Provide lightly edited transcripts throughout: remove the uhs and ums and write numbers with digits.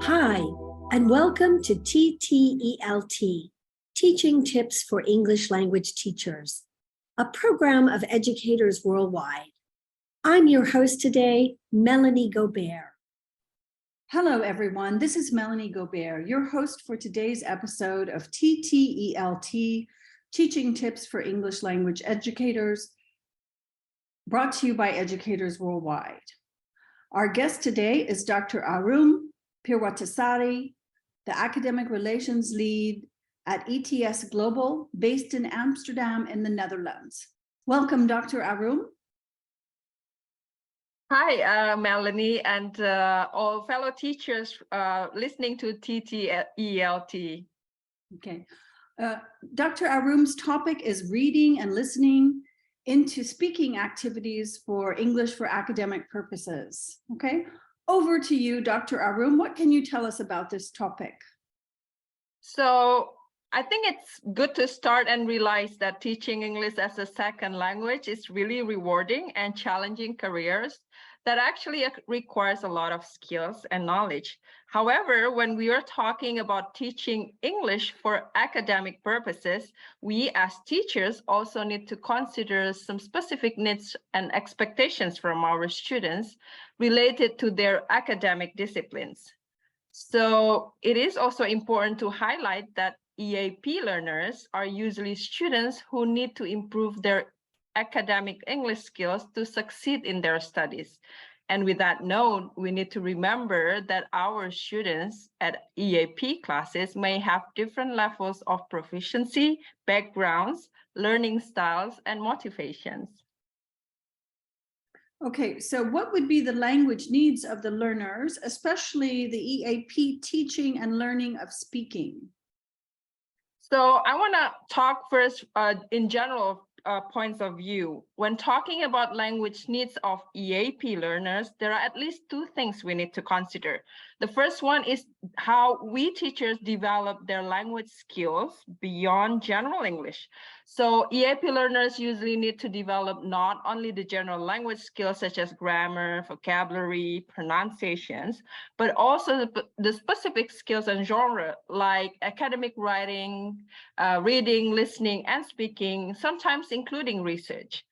Hi, and welcome to TTELT, Teaching Tips for English Language Teachers, a program of educators worldwide. I'm your host today, Melanie Gobert. Hello, everyone. This is Melanie Gobert, your host for today's episode of TTELT, Teaching Tips for English Language Educators, brought to you by educators worldwide. Our guest today is Dr. Arum Perwitasari, the Academic Relations Lead at ETS Global, based in Amsterdam in the Netherlands. Welcome, Dr. Arum. Hi, Melanie, and all fellow teachers listening to TTELT. Okay. Dr. Arum's topic is reading and listening into speaking activities for English for academic purposes. Okay. Over to you, Dr. Arum. What can you tell us about this topic? So I think it's good to start and realize that teaching English as a second language is really rewarding and challenging careers that actually requires a lot of skills and knowledge. However, when we are talking about teaching English for academic purposes, we as teachers also need to consider some specific needs and expectations from our students related to their academic disciplines. So it is also important to highlight that EAP learners are usually students who need to improve their academic English skills to succeed in their studies. And with that note, we need to remember that our students at EAP classes may have different levels of proficiency, backgrounds, learning styles, and motivations. Okay, so what would be the language needs of the learners, especially the EAP teaching and learning of speaking? So I want to talk first in general points of view. When talking about language needs of EAP learners, there are at least two things we need to consider. The first one is how we teachers develop their language skills beyond general English. So EAP learners usually need to develop not only the general language skills such as grammar, vocabulary, pronunciations, but also the specific skills and genre like academic writing, reading, listening, and speaking, sometimes including research.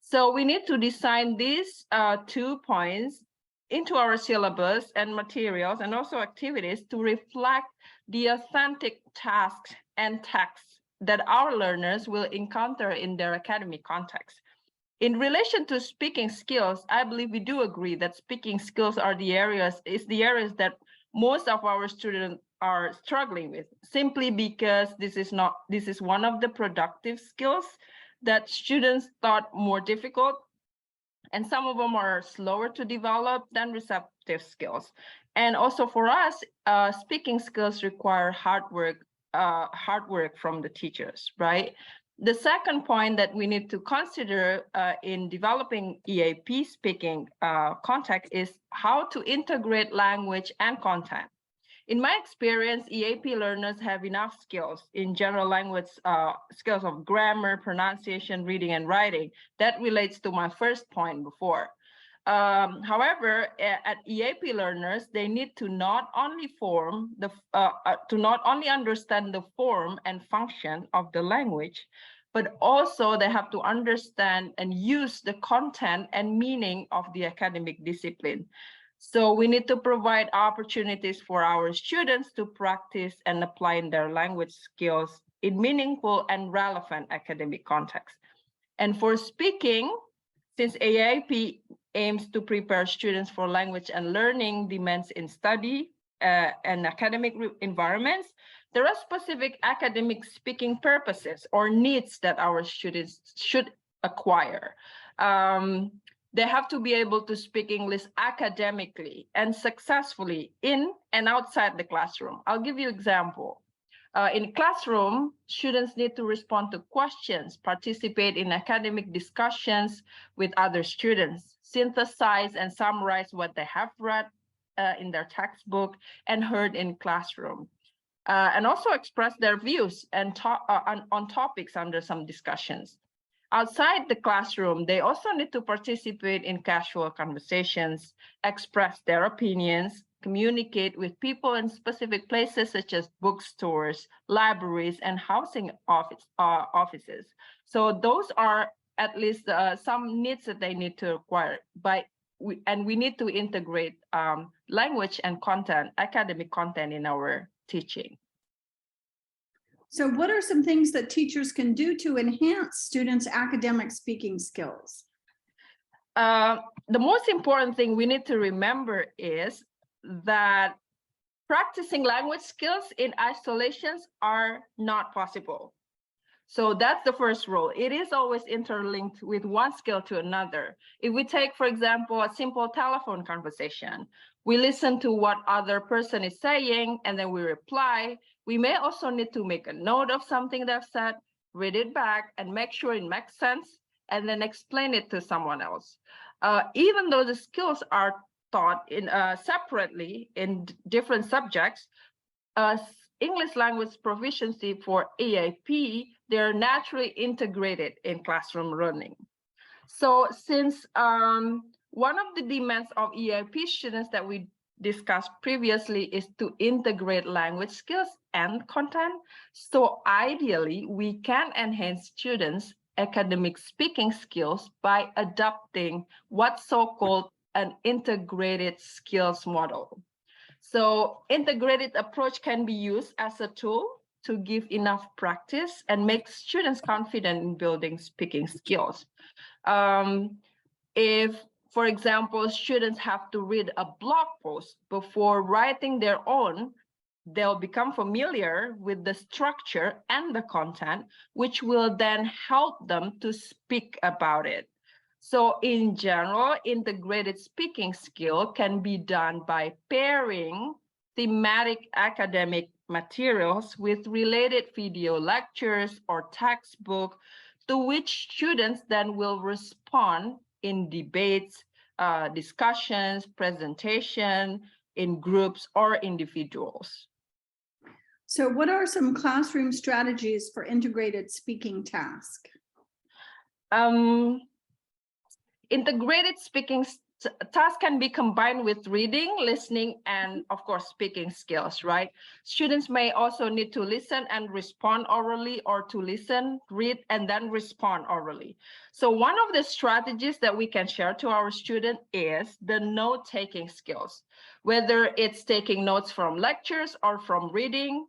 So we need to design these 2 points into our syllabus and materials and also activities to reflect the authentic tasks and texts that our learners will encounter in their academic context. In relation to speaking skills, I believe we do agree that speaking skills are the areas that most of our students are struggling with, simply because this is one of the productive skills that students thought more difficult, and some of them are slower to develop than receptive skills. And also for us, speaking skills require hard work from the teachers, right? The second point that we need to consider in developing EAP speaking context is how to integrate language and content. In my experience, EAP learners have enough skills in general language skills of grammar, pronunciation, reading, and writing. That relates to my first point before. However, at EAP learners, they need to not only understand the form and function of the language, but also they have to understand and use the content and meaning of the academic discipline. So we need to provide opportunities for our students to practice and apply their language skills in meaningful and relevant academic context. And for speaking, since EAP aims to prepare students for language and learning demands in study and academic environments, there are specific academic speaking purposes or needs that our students should acquire. They have to be able to speak English academically and successfully in and outside the classroom. I'll give you an example. In classroom, students need to respond to questions, participate in academic discussions with other students, synthesize and summarize what they have read in their textbook and heard in classroom, and also express their views and on topics under some discussions. Outside the classroom, they also need to participate in casual conversations, express their opinions, communicate with people in specific places such as bookstores, libraries, and housing offices. So those are at least some needs that they need to acquire. And we need to integrate language and content, academic content in our teaching. So what are some things that teachers can do to enhance students' academic speaking skills? The most important thing we need to remember is that practicing language skills in isolations are not possible. So that's the first rule. It is always interlinked with one skill to another. If we take, for example, a simple telephone conversation, we listen to what other person is saying and then we reply. We may also need to make a note of something they've said, read it back and make sure it makes sense, and then explain it to someone else. Even though the skills are taught in separately in different subjects, English language proficiency for EAP, they're naturally integrated in classroom learning. So since one of the demands of EAP students that we discussed previously is to integrate language skills and content, so ideally we can enhance students' academic speaking skills by adopting what's so-called an integrated skills model. So integrated approach can be used as a tool to give enough practice and make students confident in building speaking skills. If, for example, students have to read a blog post before writing their own, they'll become familiar with the structure and the content, which will then help them to speak about it. So in general, integrated speaking skill can be done by pairing thematic academic materials with related video lectures or textbook to which students then will respond in debates, discussions, presentation, in groups or individuals. So what are some classroom strategies for integrated speaking task? Integrated speaking task can be combined with reading, listening, and of course, speaking skills, right? Students may also need to listen and respond orally, or to listen, read, and then respond orally. So one of the strategies that we can share to our students is the note-taking skills. Whether it's taking notes from lectures or from reading,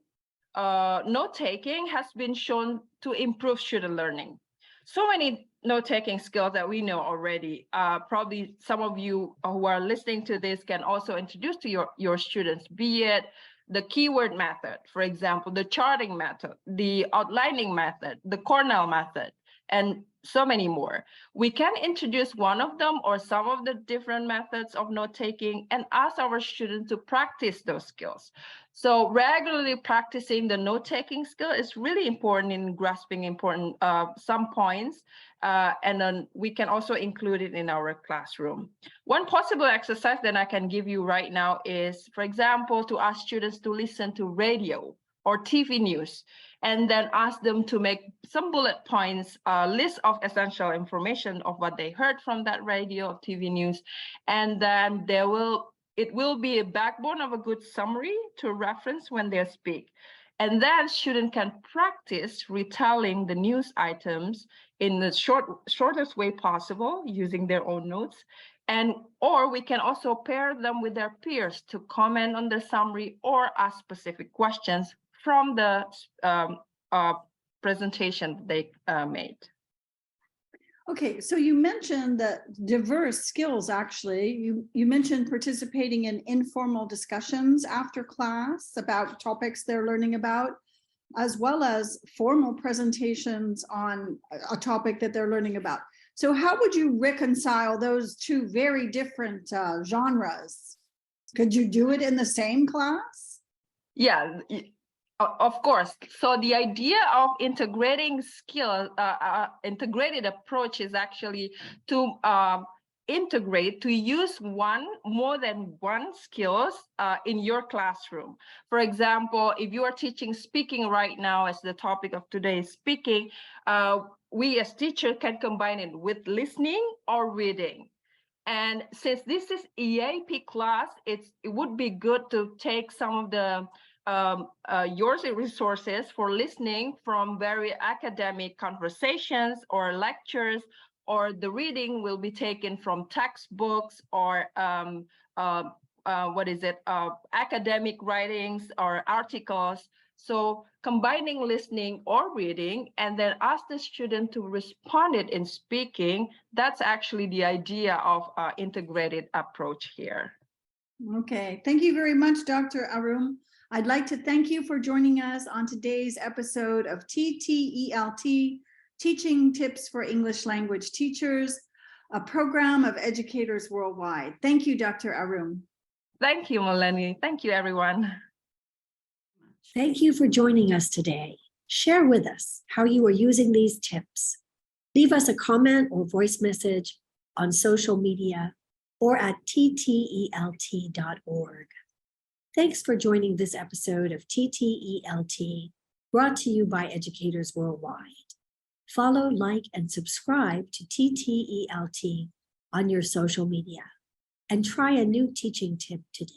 note-taking has been shown to improve student learning. So many note-taking skills that we know already. Probably some of you who are listening to this can also introduce to your students, be it the keyword method, for example, the charting method, the outlining method, the Cornell method, and so many more. We can introduce one of them or some of the different methods of note-taking and ask our students to practice those skills. So regularly practicing the note-taking skill is really important in grasping important some points, and then we can also include it in our classroom. One possible exercise that I can give you right now is, for example, to ask students to listen to radio or TV news, and then ask them to make some bullet points, a list of essential information of what they heard from that radio or TV news, and then it will be a backbone of a good summary to reference when they speak. And then students can practice retelling the news items in the shortest way possible using their own notes. Or we can also pair them with their peers to comment on the summary or ask specific questions from the presentation they made. Okay, so you mentioned that diverse skills, actually. You mentioned participating in informal discussions after class about topics they're learning about, as well as formal presentations on a topic that they're learning about. So how would you reconcile those two very different genres? Could you do it in the same class? Yeah. Of course. So the idea of integrating integrated approach is actually to integrate, to use more than one skills in your classroom. For example, if you are teaching speaking right now, as the topic of today is speaking, we as teachers can combine it with listening or reading. And since this is EAP class, it would be good to take some of the your resources for listening from very academic conversations or lectures, or the reading will be taken from textbooks or academic writings or articles. So combining listening or reading and then ask the student to respond it in speaking, that's actually the idea of integrated approach here. Okay, thank you very much, Dr. Arum. I'd like to thank you for joining us on today's episode of TTELT, Teaching Tips for English Language Teachers, a program of educators worldwide. Thank you, Dr. Arum. Thank you, Melanie. Thank you, everyone. Thank you for joining us today. Share with us how you are using these tips. Leave us a comment or voice message on social media or at ttelt.org. Thanks for joining this episode of TTELT, brought to you by Educators Worldwide. Follow, like, and subscribe to TTELT on your social media, and try a new teaching tip today.